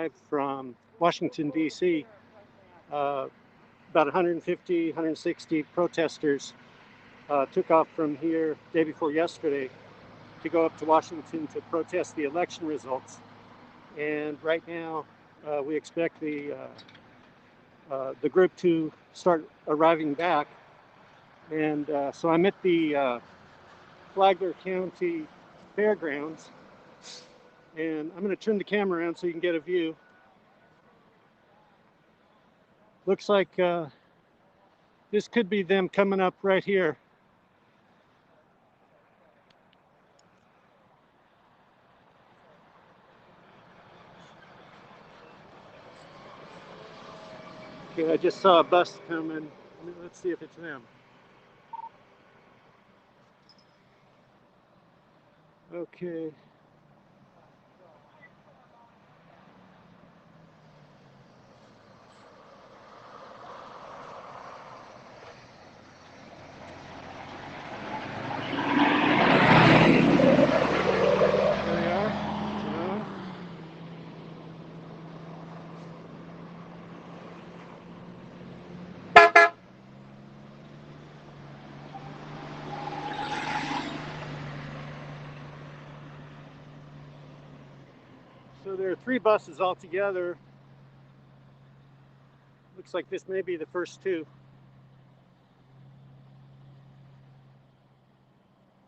arrived from Washington, D.C. About 150, 160 protesters took off from here day before yesterday to go up to Washington to protest the election results. And right now, we expect the group to start arriving back. And so I'm at the Flagler County Fairgrounds, and I'm going to turn the camera around so you can get a view. Looks like this could be them coming up right here. Okay, I just saw a bus coming. Let's see if it's them. Okay. So there are 3 buses altogether. Looks like this may be the first 2.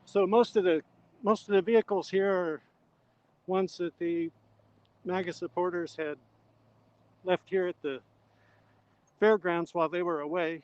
So most of the vehicles here are ones that the MAGA supporters had left here at the fairgrounds while they were away.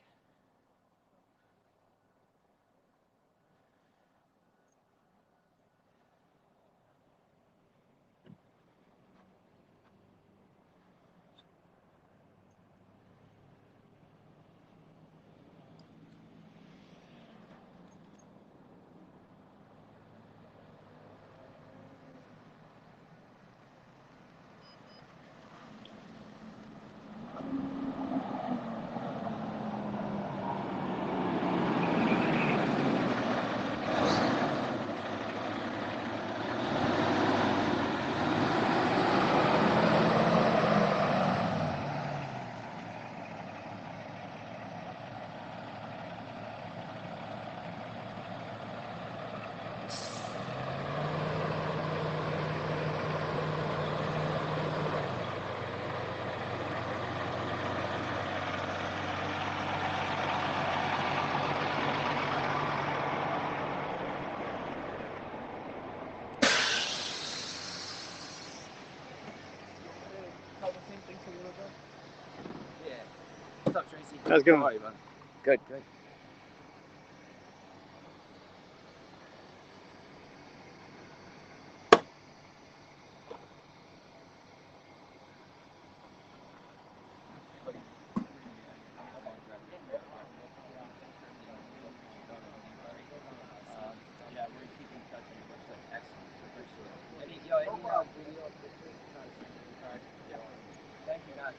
Yeah. What's up, Tracy? How's it going? How are you, man? Good, good. Yeah, we're keeping in touch with you. Excellent. Appreciate it. Any video, pictures? Thank you, guys.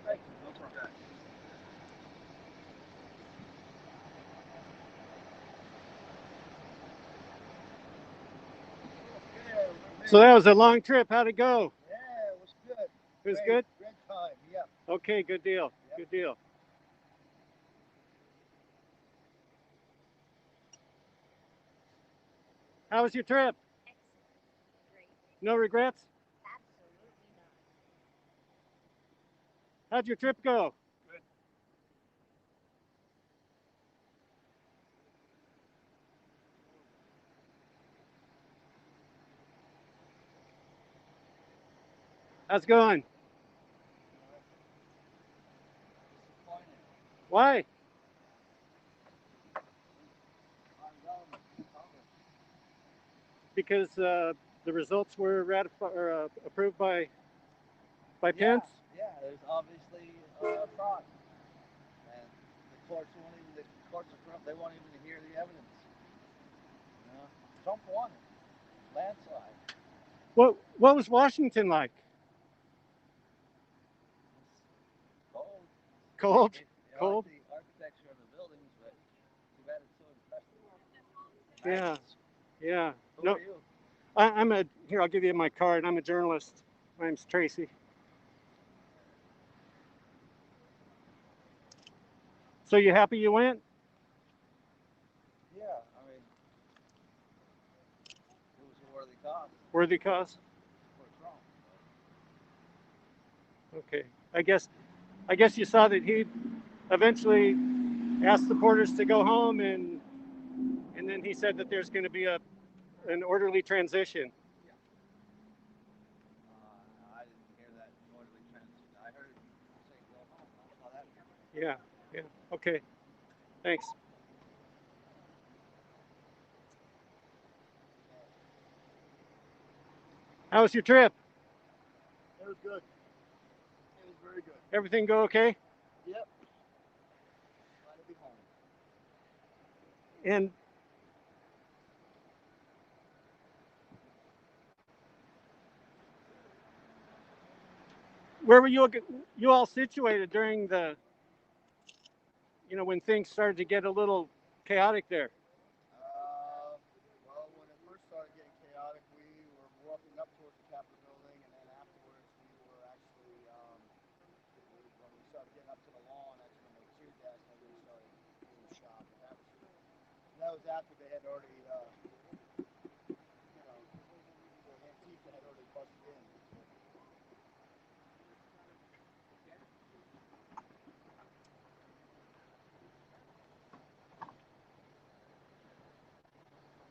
Thank you. No problem. So that was a long trip. How'd it go? Yeah, it was good. It was good? Great time, yeah. Okay, good deal. Yep. Good deal. How was your trip? Excellent. Great. No regrets? Absolutely not. How'd your trip go? Good. How's it going? Why? Because the results were ratified or approved by Pence? Yeah, there's obviously fraud. And the courts are corrupt. They won't even hear the evidence. You know? Trump won it. Landslide. What was Washington like? Cold. Cold? I Cold? like the architecture of the buildings, but too bad it's so impressive. Yeah. Nice. Yeah. Who No, are you? here, I'll give you my card. I'm a journalist. My name's Tracy. So you happy you went? Yeah, I mean, it was a worthy cause Worthy cause? for Trump. Okay. I guess you saw that he eventually asked the porters to go home, and then he said that there's going to be an orderly transition. I didn't hear that orderly transition. I heard him say go home. I saw that. Yeah. Yeah. Okay. Thanks. How was your trip? It was good. It was very good. Everything go okay? Yep. Glad to be home. And where were you all situated during the, when things started to get a little chaotic there? Well, when it first started getting chaotic, we were walking up towards the Capitol building, and then afterwards, we were actually, when we started getting up to the lawn, that's when they tear gas and everybody started being shot. And that was after they had already, the Antifa had already busted in.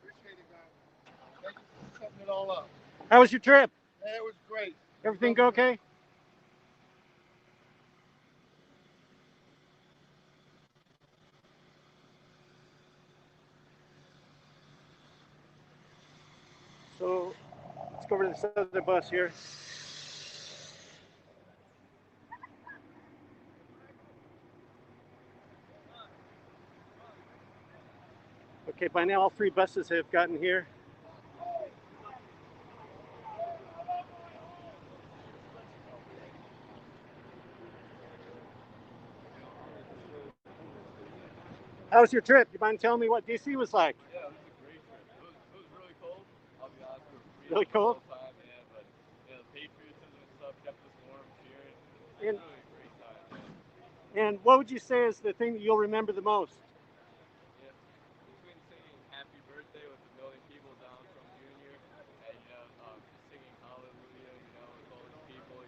Appreciate it, guys. Thank you for setting it all up. How was your trip? Yeah, it was great. Everything go okay? So let's go over to this other bus here. Okay, by now all three buses have gotten here. How was your trip? You mind telling me what DC was like? Yeah, it was a great trip. It was really cold. I'll be honest, we were freezing Really cold? the whole time, man. But the patriotism and stuff kept us warm, cheering. It was And, really a great time, man. and what would you say is the thing that you'll remember the most? Yeah, between singing "Happy Birthday" with a million people down from Junior, and singing "Hallelujah," with all these people,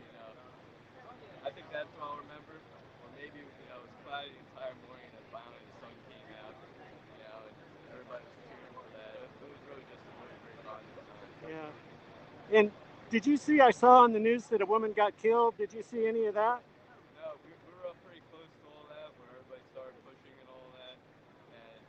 I think that's what I'll remember. Or maybe it was cloudy the entire morning, and finally the sun came out. And everybody was cheering for that. It was really just a really great bonding time. Yeah. And did you see, I saw on the news that a woman got killed. Did you see any of that? No, we were up pretty close to all that, where everybody started pushing and all that. And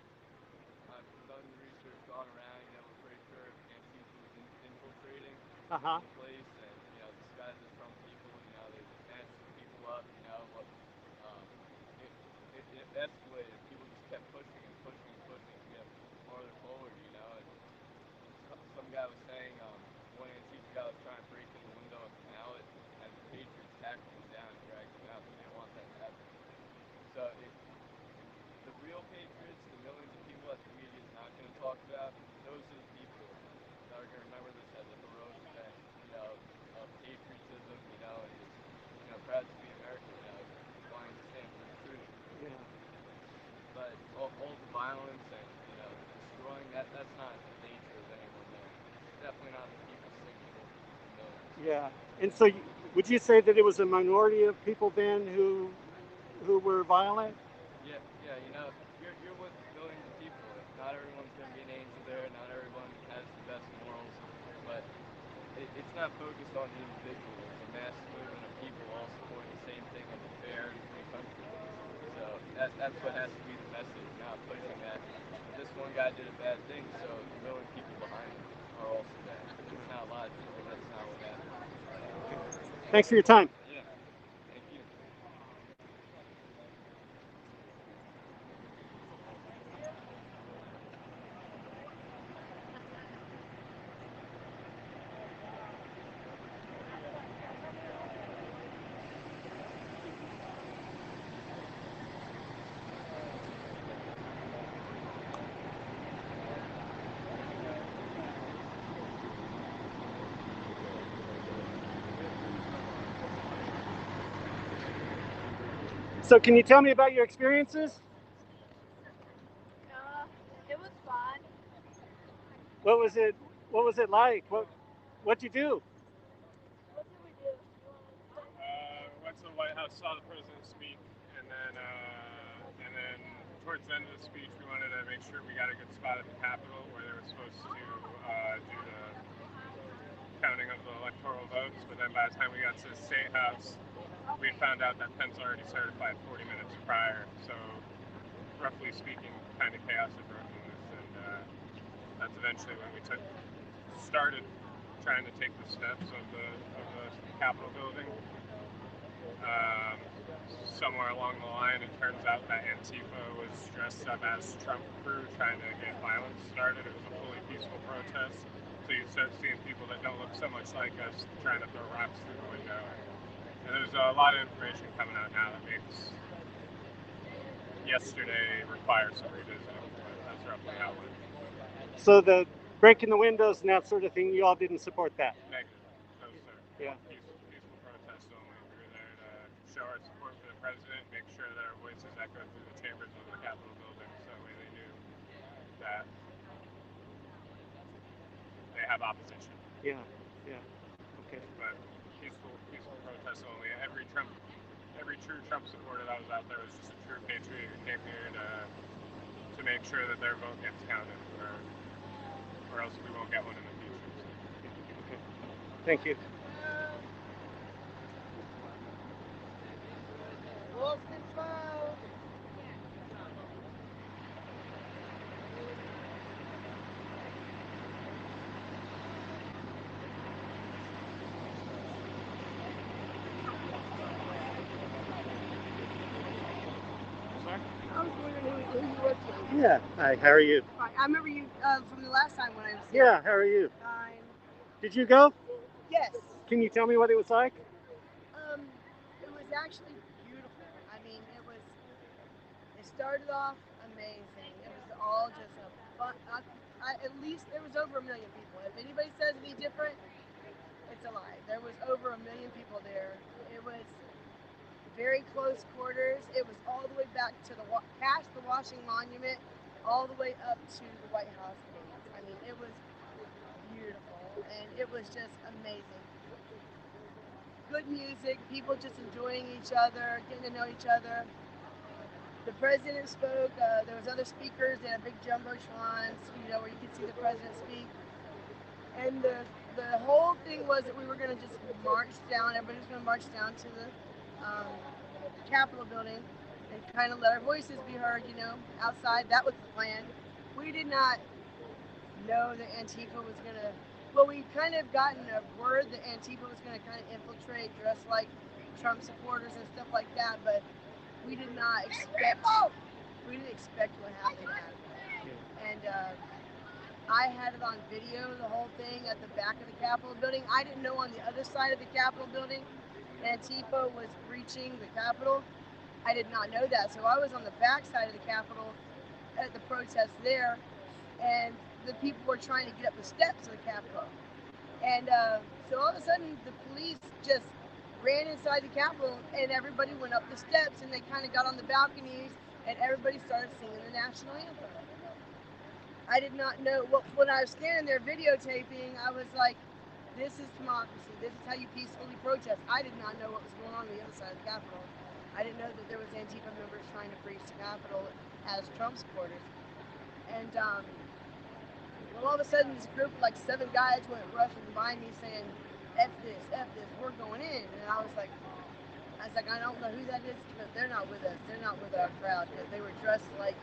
I've done the research, gone around. We're pretty sure Antifa was infiltrating Uh-huh. the place, and disguised as Trump people. They matched the people up. It escalated. People just kept pushing and pushing and pushing to get farther forward. And some guy was saying one Antifa guy was trying to break in the window with a mallet, and the Patriots tackled him down and dragged him out. They didn't want that to happen. So the real patriots, the millions of people that the media is not going to talk about, those are the people that are going to remember this as a heroic event, of patriotism, and just, proud to be American, wanting to stand for the truth. Yeah. But all the violence and, destroying, that's not the nature of anyone there. Definitely not the people's signature for millions. Yeah. And so would you say that it was a minority of people then who were violent? Yeah, you're with millions of people. Not everyone's going to be an angel there. Not everyone has the best morals, but it's not focused on the individual. It's a mass movement of people all supporting the same thing of a fair and free country. So that's what has to be the message, not pushing that this one guy did a bad thing, so the million people behind him are also bad. It's not logical. That's not what happened. Thanks for your time. Yeah, thank you. So can you tell me about your experiences? What was it? What was it like? What'd you do? What did we do? Went to the White House, saw the president speak, and then towards the end of the speech, we wanted to make sure we got a good spot at the Capitol where they were supposed to do the counting of the electoral votes. But then by the time we got to the State House, we found out that Pence already certified 40 minutes prior. So, roughly speaking, kind of chaos had broken loose, and that's eventually when we started trying to take the steps of the Capitol building. Somewhere along the line, it turns out that Antifa was dressed up as Trump crew trying to get violence started. It was a fully peaceful protest. So you start seeing people that don't look so much like us trying to throw rocks through the window. And there's a lot of information coming out now that makes yesterday require some revisiting. But that's roughly how it went. So the breaking the windows and that sort of thing, you all didn't support that? Negative. No, sir. Yeah. Peaceful protest only. We were there to show our support for the president, make sure that our voices echo through the chambers of the Capitol building, so that way they knew that they have opposition. Yeah. Okay. But peaceful protest only. Every true Trump supporter that was out there was just a true patriot who came here to make sure that their vote gets counted, or else we won't get one in the future. So. Okay. Thank you. Lost control. I was wondering who you were to. Yeah. Hi. How are you? I remember you from the last time when I was Yeah. How are you? Fine. Did you go? Yes. Can you tell me what it was like? It was actually beautiful. I mean, it started off amazing. It was all just a fun. At least there was over 1 million people. If anybody says any different, it's a lie. There was over 1 million people there. It was very close quarters. It was all the way back to past the Washington Monument, all the way up to the White House gates. I mean, it was beautiful, and it was just amazing. Good music, people just enjoying each other, getting to know each other. The president spoke. There was other speakers. They had big jumbotrons, where you could see the president speak. And the whole thing was that we were going to just march down. Everybody was going to march down to the Capitol building and kind of let our voices be heard, outside. That was the plan. We did not know that Antifa was going to, we kind of gotten a word that Antifa was going to kind of infiltrate, dress like Trump supporters and stuff like that, but we did not expect, what happened. And I had it on video, the whole thing at the back of the Capitol building. I didn't know on the other side of the Capitol building Antifa was breaching the Capitol. I did not know that, so I was on the back side of the Capitol at the protest there, and the people were trying to get up the steps of the Capitol. And so all of a sudden, the police just ran inside the Capitol, and everybody went up the steps, and they kind of got on the balconies, and everybody started singing the national anthem. I did not know, when I was standing there videotaping, I was like, this is democracy. This is how you peacefully protest. I did not know what was going on the other side of the Capitol. I didn't know that there was Antifa members trying to breach the Capitol as Trump supporters. And all of a sudden, this group of like 7 guys went rushing by me saying, F this, we're going in. And I was like, I don't know who that is, but they're not with us. They're not with our crowd, because they were dressed like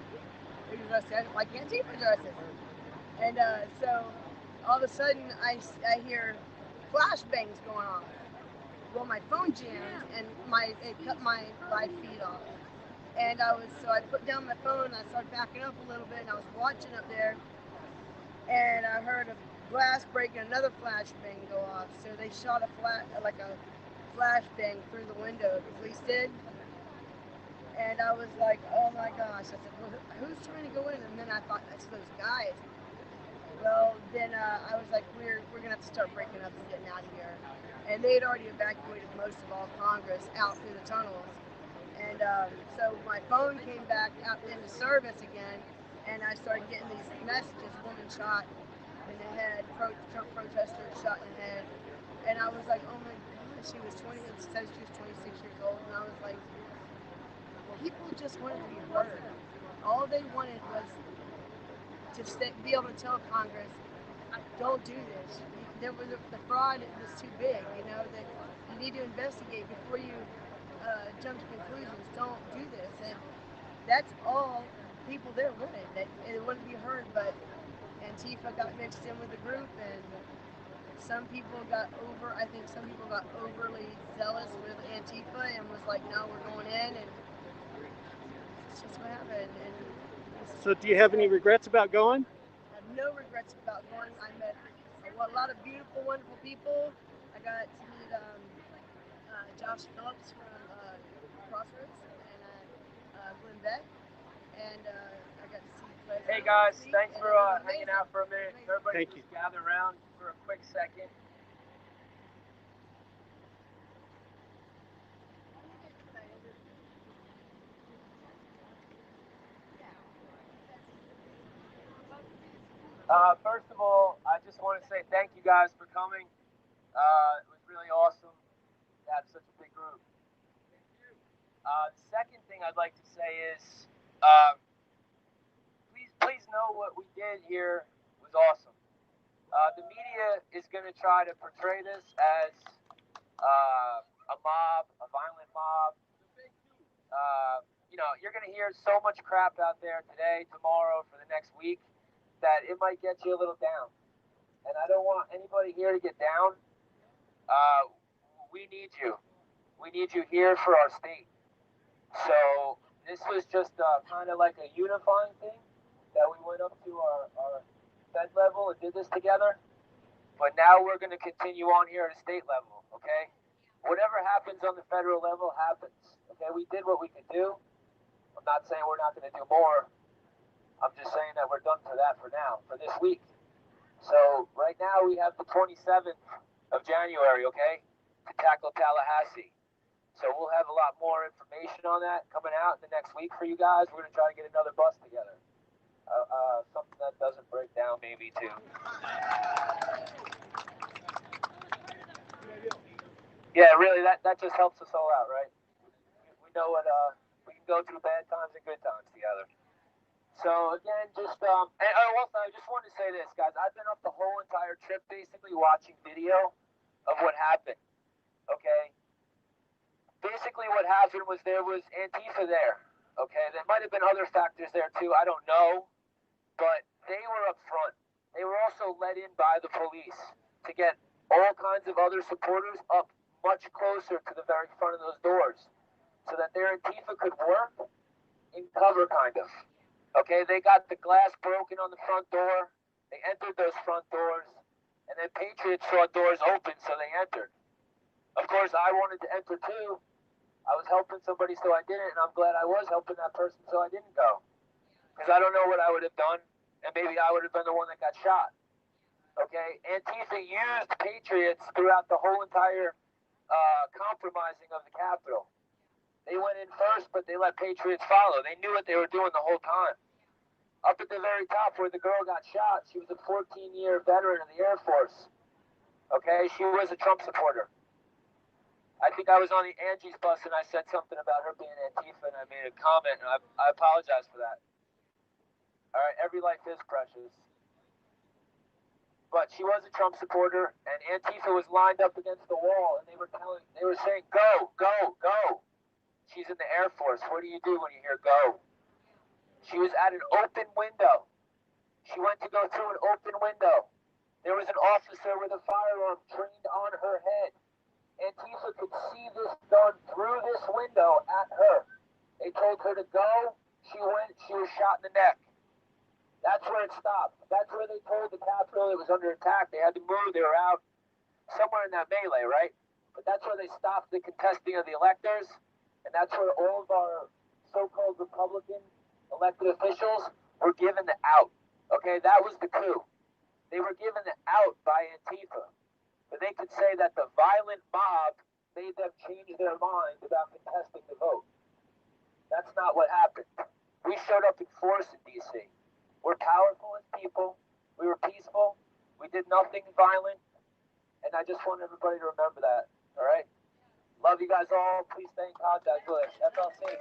Antifa dresses. And so all of a sudden, I hear flashbangs going on. Well, my phone jammed, and it cut my live feed off. And I put down my phone, and I started backing up a little bit, and I was watching up there, and I heard a glass break and another flashbang go off. So they shot a flashbang through the window, the police did. And I was like, oh my gosh. I said, well, who's trying to go in? And then I thought, that's those guys. Well, then I was like, we're going to have to start breaking up and getting out of here. And they had already evacuated most of all Congress out through the tunnels. And so my phone came back out into service again, and I started getting these messages, woman shot, in the head, Trump protester shot in the head. And I was like, oh my God, she was 20, it says she was 26 years old. And I was like, people just wanted to be heard. All they wanted was to be able to tell Congress, don't do this. The fraud was too big, that you need to investigate before you jump to conclusions. Don't do this. And that's all people there wanted. They wanted to be heard, but Antifa got mixed in with the group, and I think some people got overly zealous with Antifa and was like, no, we're going in, and it's just what happened. And So do you have any regrets about going? I have no regrets about going. I met a lot of beautiful, wonderful people. I got to meet Josh Phillips from Crossroads and Glenn Beck, and I got to see Fred. Hey guys, thanks for hanging out for a minute. Everybody Thank you. just gather around for a quick second. First of all, I just want to say thank you guys for coming. It was really awesome to have such a big group. The second thing I'd like to say is, please know what we did here was awesome. The media is going to try to portray this as a mob, a violent mob. You're going to hear so much crap out there today, tomorrow, for the next week that it might get you a little down. And I don't want anybody here to get down. We need you. We need you here for our state. So this was just kind of like a unifying thing that we went up to our Fed level and did this together. But now we're going to continue on here at a state level, okay? Whatever happens on the federal level happens, okay? We did what we could do. I'm not saying we're not going to do more. I'm just saying that we're done for that for now, for this week. So right now we have the 27th of January, okay, to tackle Tallahassee. So we'll have a lot more information on that coming out in the next week for you guys. We're going to try to get another bus together. Something that doesn't break down maybe too. Yeah, really, that just helps us all out, right? We know what we can go through bad times and good times together. So again, and also I just wanted to say this, guys. I've been up the whole entire trip basically watching video of what happened. Okay. Basically, what happened was there was Antifa there. Okay, there might have been other factors there too. I don't know, but they were up front. They were also let in by the police to get all kinds of other supporters up much closer to the very front of those doors, so that their Antifa could work in cover, kind of. Okay, they got the glass broken on the front door. They entered those front doors, and then Patriots saw doors open, so they entered. Of course, I wanted to enter too. I was helping somebody, so I didn't, and I'm glad I was helping that person, so I didn't go. Because I don't know what I would have done, and maybe I would have been the one that got shot. Okay, Antifa used Patriots throughout the whole entire compromising of the Capitol. They went in first, but they let Patriots follow. They knew what they were doing the whole time. Up at the very top where the girl got shot, she was a 14-year veteran of the Air Force. Okay, she was a Trump supporter. I think I was on the Angie's bus and I said something about her being Antifa, and I made a comment, and I apologize for that. All right, every life is precious. But she was a Trump supporter, and Antifa was lined up against the wall, and they were saying, go, go, go. She's in the Air Force. What do you do when you hear go? She was at an open window. She went to go through an open window. There was an officer with a firearm trained on her head. Antifa could see this gun through this window at her. They told her to go. She went. She was shot in the neck. That's where it stopped. That's where they told the Capitol it was under attack. They had to move. They were out somewhere in that melee, right? But that's where they stopped the contesting of the electors. And that's where all of our so-called Republican elected officials were given the out. Okay, that was the coup. They were given the out by Antifa. But they could say that the violent mob made them change their mind about contesting the vote. That's not what happened. We showed up in force in D.C. We're powerful as people. We were peaceful. We did nothing violent, and I just want everybody to remember that. All right. Love you guys all. Please stay in contact with us. FLC.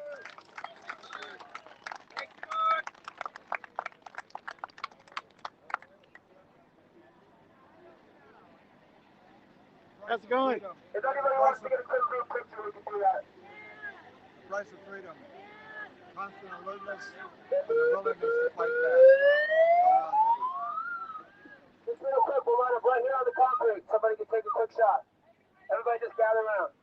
How's it going? If anybody wants to get a quick group picture, we can do that. Price of freedom. Constant alertness and the willingness to fight back. Just real quick, we'll line up right here on the concrete. Somebody can take a quick shot. Everybody just gather around.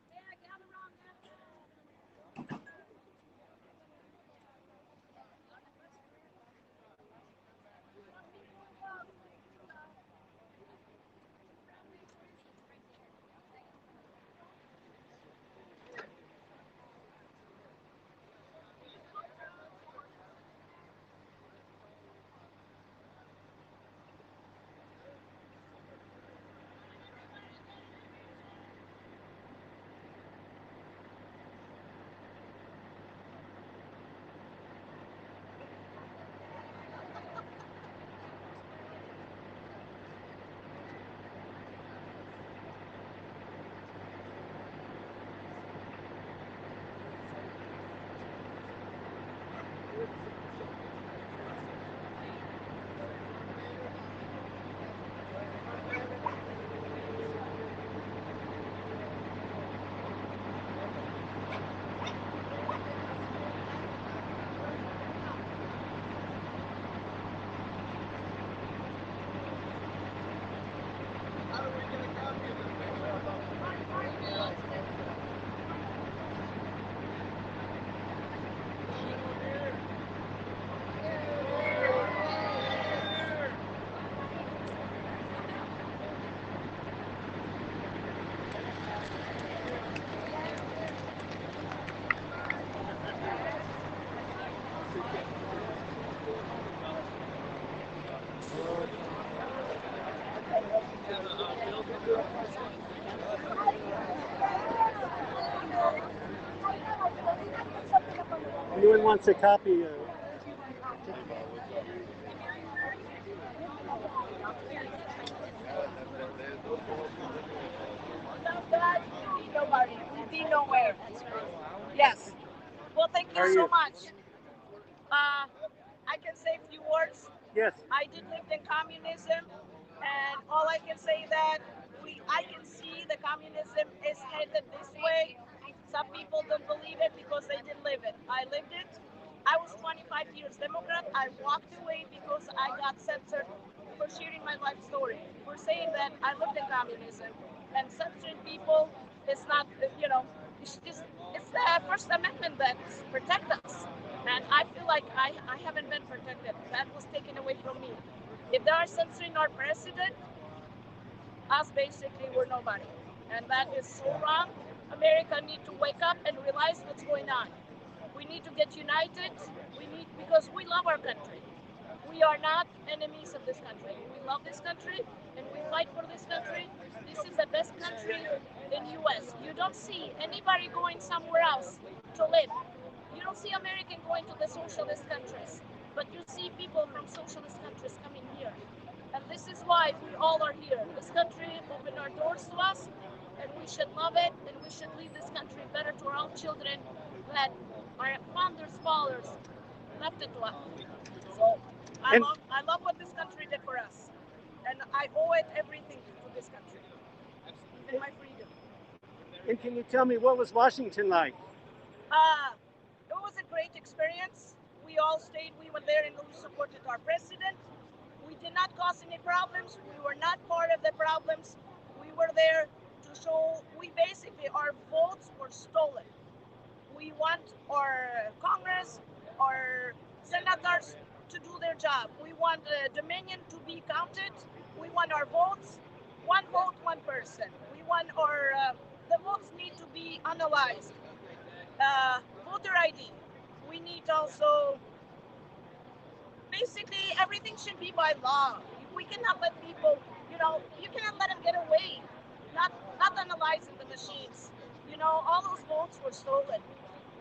Anyone wants a copy? Without that, we'd be nobody. We'd be nowhere. Yes. Well, thank How are you so you? much. I can say a few words. Yes. I did live in communism, and all I can say that I can see the communism is headed this way. Some people don't believe it because they didn't live it. I lived it. I was 25 years Democrat. I walked away because I got censored for sharing my life story. For saying that I lived in communism, and censoring people is not, it's the First Amendment that protects us. And I feel like I haven't been protected. That was taken away from me. If they are censoring our president, us basically were nobody. And that is so wrong. America need to wake up and realize what's going on. We need to get united. Because we love our country. We are not enemies of this country. We love this country and we fight for this country. This is the best country in US. You don't see anybody going somewhere else to live. You don't see American going to the socialist countries, but you see people from socialist countries coming here. And this is why we all are here. This country opened our doors to us, and we should love it, and we should leave this country better to our own children that our founders' fathers left it to us. So I love what this country did for us, and I owe it everything to this country, even my freedom. And can you tell me, what was Washington like? It was a great experience. We all stayed. We were there and we supported our president. We did not cause any problems. We were not part of the problems. We were there to show. Our votes were stolen. We want our Congress, our senators to do their job. We want the Dominion to be counted. We want our votes. One vote, one person. We want the votes need to be analyzed. Voter ID. We need also, basically everything should be by law. We cannot let people, you cannot let them get away, not analyzing the machines. All those votes were stolen.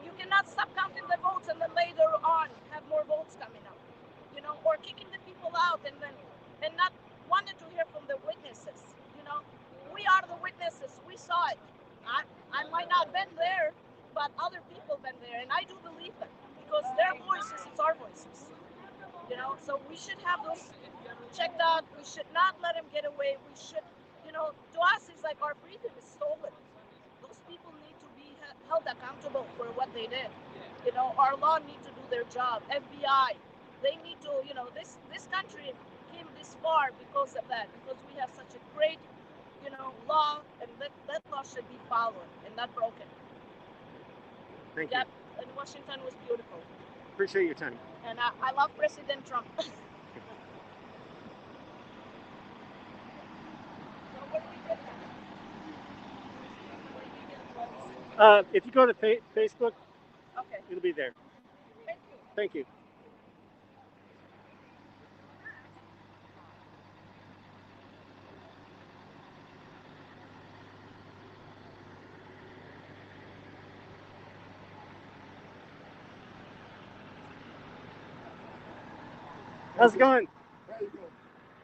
You cannot stop counting the votes and then later on have more votes coming up, or kicking the people out and wanted to hear from the witnesses. You know, we are the witnesses. We saw it. I might not have been there, but other people been there, and I do believe them because their voices is our voices. You know, so we should have those checked out. We should not let them get away. We should, you know, to us it's like our freedom is stolen. Those people need to be held accountable for what they did. You know, our law need to do their job. FBI, they need to, you know, this country came this far because of that, because we have such a great, you know, law, and that law should be followed and not broken. Thank Yep, and Washington was beautiful. Appreciate your time. And I love President Trump. So what do we get now? If you go to Facebook, Okay, it'll be there. thank you. Thank you. How's it going?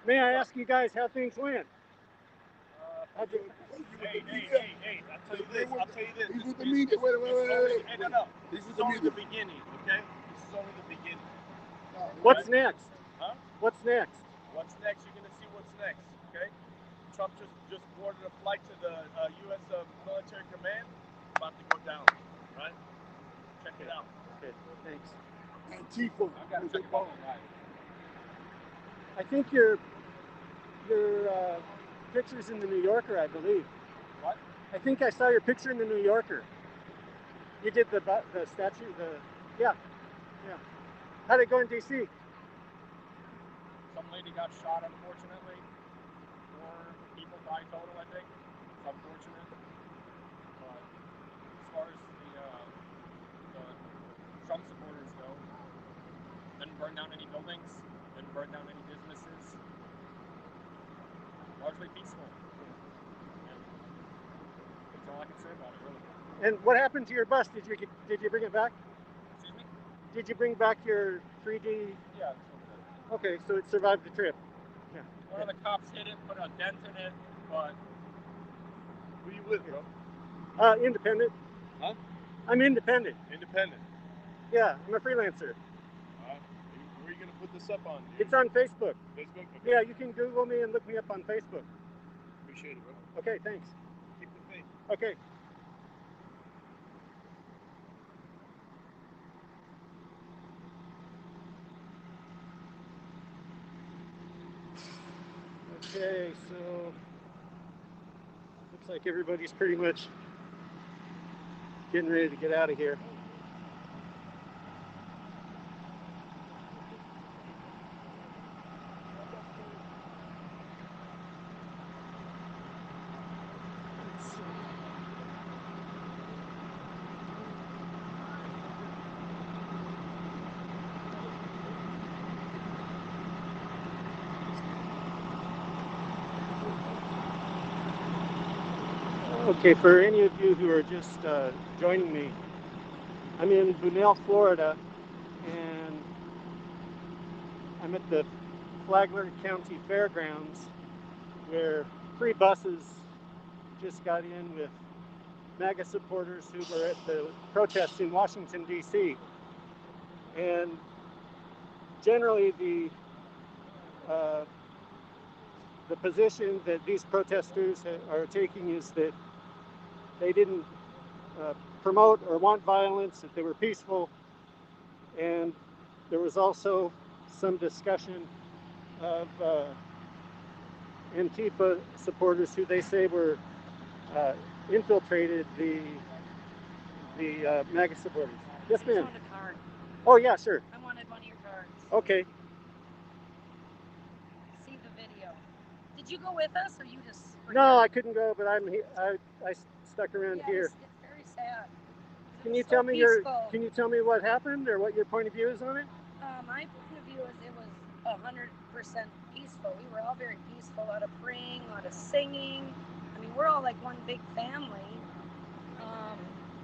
May I ask you guys how things went? Hey, I'll tell you this. He's with the media. Wait. Hey, no. This is only the beginning, okay? This is only the beginning. What's next? Huh? What's next? What's next? You're going to see what's next, okay? Trump just boarded a flight to the U.S. Military Command. About to go down, right? Check it out. Okay, thanks. Antifa. I got to check it out. I think your picture's in the New Yorker, I believe. What? I think I saw your picture in the New Yorker. You did the statue, yeah. How'd it go in D.C.? Some lady got shot, unfortunately. 4 people died total, I think. It's unfortunate. But as far as the Trump supporters go, didn't burn down any buildings, didn't burn down any businesses. Largely peaceful. And that's all I can say about it, really. And what happened to your bus? Did you bring it back? Excuse me? Did you bring back your 3D? Yeah. Okay, so it survived the trip. Yeah. One of the cops hit it, put a dent in it, but... Who you with, bro? Independent. Huh? I'm independent. Independent. Yeah, I'm a freelancer. Where are you going to put this up on? It's on Facebook. Facebook? Okay. Yeah, you can Google me and look me up on Facebook. Appreciate it, bro. Okay, thanks. Keep the faith. Okay. Okay, so looks like everybody's pretty much getting ready to get out of here. Let's see. Okay, for any of you who are just joining me, I'm in Bunnell, Florida, and I'm at the Flagler County Fairgrounds, where 3 buses just got in with MAGA supporters who were at the protests in Washington, D.C. And generally the position that these protesters are taking is that they didn't promote or want violence, that they were peaceful. And there was also some discussion of Antifa supporters who they say were infiltrated the MAGA supporters. Yes, I ma'am. wanted a card. Oh, yeah, sure. I wanted one of your cards. Okay. See the video. Did you go with us, or you just? No, I couldn't go, but I'm here. I stuck around here. It's very sad. Can you tell me Can you tell me what happened or what your point of view is on it? My point of view is it was 100% peaceful. We were all very peaceful. A lot of praying, a lot of singing. I mean, we're all like one big family.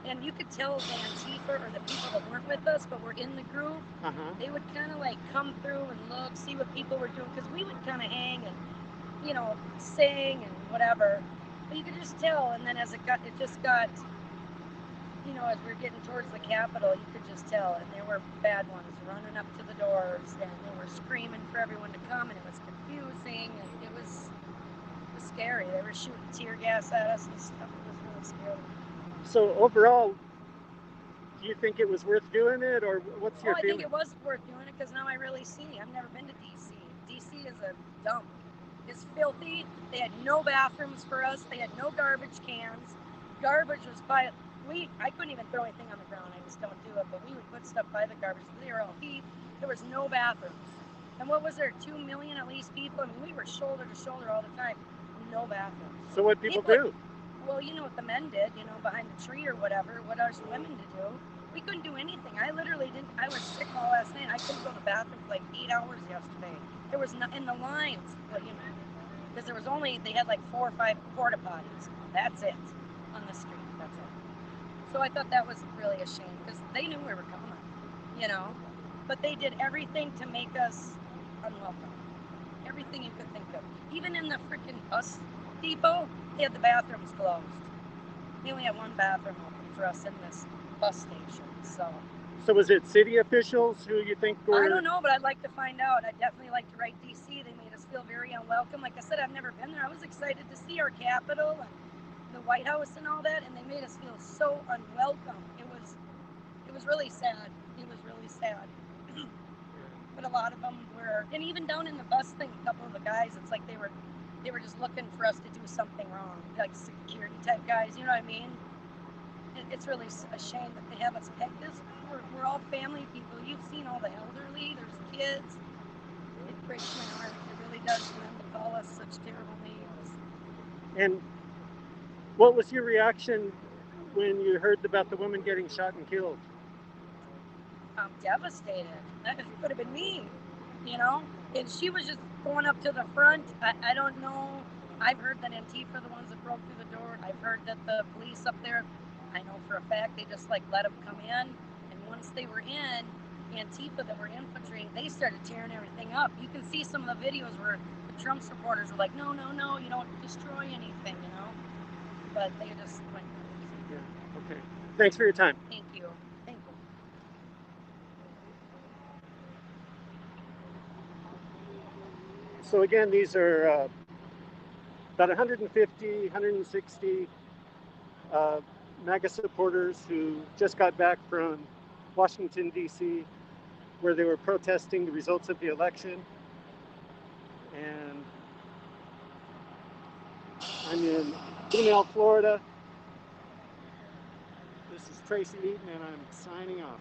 And you could tell the Antifa or the people that weren't with us, but were in the group, they would kind of like come through and look, see what people were doing, because we would kind of hang and you know, sing and whatever. But you could just tell. And then as it just got, you know, as we were getting towards the Capitol, you could just tell. And there were bad ones running up to the doors, and they were screaming for everyone to come, and it was confusing, and it was scary. They were shooting tear gas at us and stuff. It was really scary. So overall, do you think it was worth doing it, or what's your I feeling? think it was worth doing it because now I really see. I've never been to DC. DC is a dump. It's filthy. They had no bathrooms for us. They had no garbage cans. Garbage was by I couldn't even throw anything on the ground. I just don't do it. But we would put stuff by the garbage. They were all heaped. There was no bathrooms. And what was there? 2 million at least people. I mean, we were shoulder to shoulder all the time. No bathrooms. So what people do? Well, you know what the men did, you know, behind the tree or whatever. What are women to do? We couldn't do anything. I literally didn't. I was sick all last night. I couldn't go to the bathroom for like 8 hours yesterday. There was no, in the lines, but you know, because there was only, they had like 4 or 5 porta potties. That's it on the street. That's it. So I thought that was really a shame because they knew we were coming, you know, but they did everything to make us unwelcome. Everything you could think of. Even in the freaking bus depot, they had the bathrooms closed. They only had one bathroom open for us in this bus station. So was it city officials who you think were? I don't know, but I'd like to find out. I'd definitely like to write DC. They made us feel very unwelcome. Like I said, I've never been there. I was excited to see our Capitol and the White House and all that, and they made us feel so unwelcome. It was really sad. It was really sad. But a lot of them were, and even down in the bus thing, a couple of the guys, it's like they were just looking for us to do something wrong, like security type guys, you know what I mean? It's really a shame that they have us pegged this. We're all family people. You've seen all the elderly. There's kids. It breaks my heart. It really does for them to call us such terrible names. And what was your reaction when you heard about the woman getting shot and killed? I'm devastated. That could have been me, you know? And she was just going up to the front. I don't know. I've heard that Antifa are the ones that broke through the door. I've heard that the police up there, I know for a fact, they just like let them come in. And once they were in, Antifa that were infiltrating, they started tearing everything up. You can see some of the videos where the Trump supporters were like, no, you don't destroy anything, you know? But they just went crazy. Yeah, okay. Thanks for your time. Thank you. Thank you. So again, these are about 150, 160 MAGA supporters who just got back from Washington, D.C., where they were protesting the results of the election. And I'm in Email, Florida. This is Tracy Eaton, and I'm signing off.